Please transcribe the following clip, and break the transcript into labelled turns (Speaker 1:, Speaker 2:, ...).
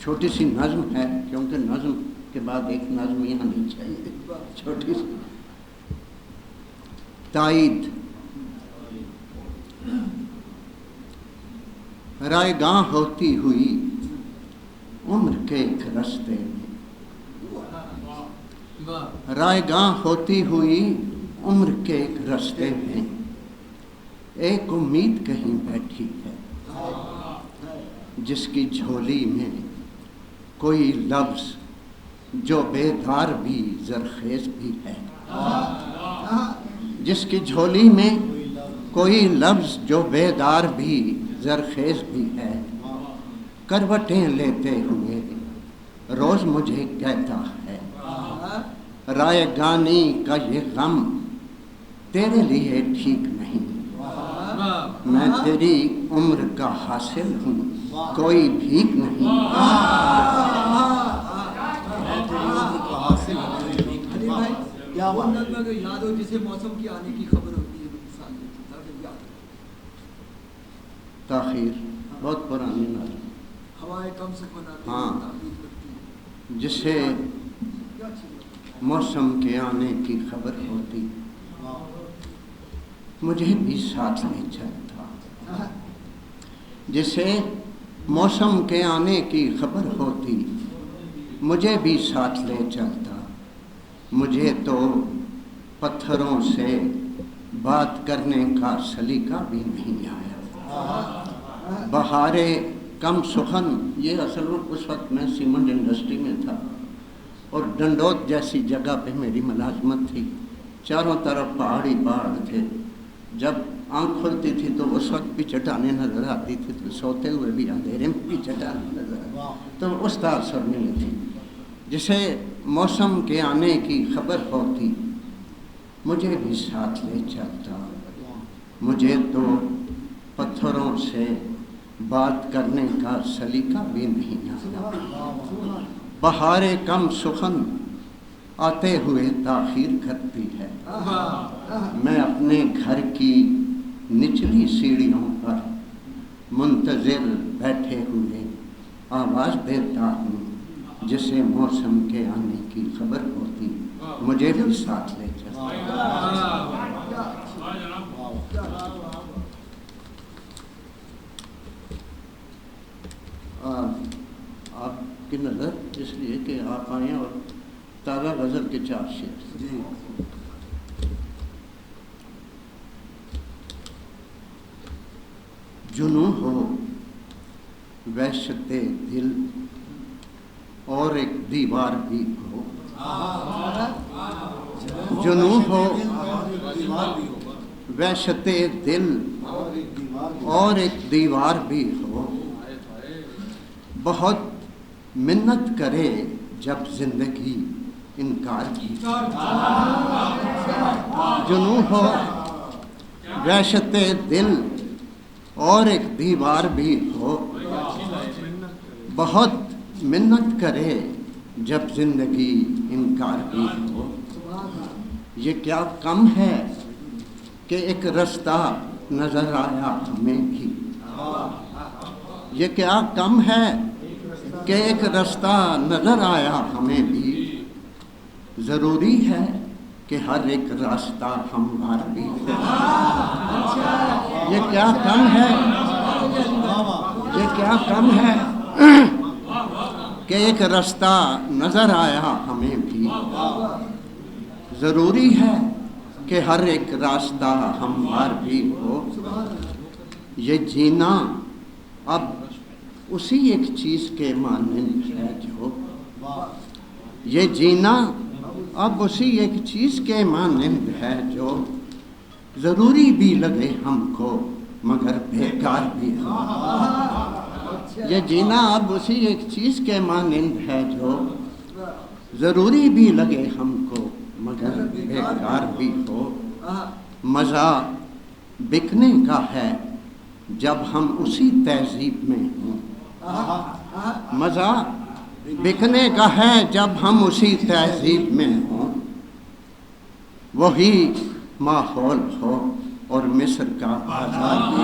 Speaker 1: छोटी सी नज़्म है, क्योंकि नज़्म के बाद एक नज़्म यहाँ नहीं चाहिए, छोटी सी ताईद। रायगां होती हुई उम्र के एक रास्ते में, रायगां होती हुई उम्र के एक रास्ते में, एक उम्मीद कहीं बैठी है, जिसकी झोली में कोई लफ्ज़ जो बेदार भी ज़रखेज़ भी है, जिसकी झोली में कोई लफ्ज़ जो बेदार भी ज़रखेज़ भी है, करवटें लेते हुए रोज़ मुझे कहता है, रायगानी का ये गम तेरे लिए ठीक नहीं, मैं तेरी उम्र का हासिल हूँ, कोई भीख नहीं।
Speaker 2: याद हो जिसे मौसम की आने की खबर होती है,
Speaker 1: ताखीर बहुत पुरानी नज़्म,
Speaker 2: हवाएं कम से बनाती,
Speaker 1: हाँ, जिसे मौसम के आने की खबर होती, मुझे भी साथ ले चलता, जिसे मौसम के आने की खबर होती, मुझे भी साथ ले चलता। मुझे तो पत्थरों से बात करने का सलीका भी नहीं आया। बहारे कम सुखन, ये असल में उस वक्त मैं सीमेंट इंडस्ट्री में था और डंडोत जैसी जगह पे मेरी मुलाजमत थी, चारों तरफ पहाड़ी पहाड़ थे। जब आँख खुलती थी तो उस वक्त भी चट्टानें नज़र आती थी, तो सोते हुए भी अंधेरे में भी चट्टानें नजर आती, तो उस तासर नहीं थी। जिसे मौसम के आने की खबर होती, मुझे भी साथ ले चलता। मुझे तो पत्थरों से बात करने का सलीका भी नहीं आता। बहारे कम सुखन आते हुए ताखीर करती है, मैं अपने घर की निचली सीढ़ियों पर मुंतज़िर बैठे हुए आवाज़ देता हूँ, जिसे मौसम के आने की खबर होती, मुझे भी साथ ले चलता। आपकी नज़र इसलिए कि आप आए और ताज़ा गज़ल के 4 शेर। जुनूं हो वहशते दिल और एक दीवार भी हो, जुनूं हो वहशते दिल और एक दीवार भी हो, बहुत मिन्नत करे जब जिंदगी इनकार की। जुनूं हो वहशते दिल और एक दीवार भी हो, बहुत मिन्नत करे जब जिंदगी इनकार भी हो। ये क्या कम है कि एक रास्ता नजर आया हमें भी, ये क्या कम है कि एक रास्ता नजर आया हमें भी। ज़रूरी है कि हर एक रास्ता हमवार भी हो। ये क्या कम है, ये क्या कम है कि एक रास्ता नजर आया हमें भी। ज़रूरी है कि हर एक रास्ता हमवार भी हो। ये जीना अब उसी एक चीज़ के मानंद है जो, ये जीना अब उसी एक चीज़ के मानंद है जो, ज़रूरी भी लगे हमको मगर बेकार भी हो। ये जीना अब उसी एक चीज़ के मानंद है जो, ज़रूरी भी लगे हमको मगर बेकार भी हो। मज़ा बिकने का है जब हम उसी तहजीब में हों, मज़ा बिकने का है जब हम उसी तहजीब में हों। वही माहौल हो और मिस्र का बाजार भी।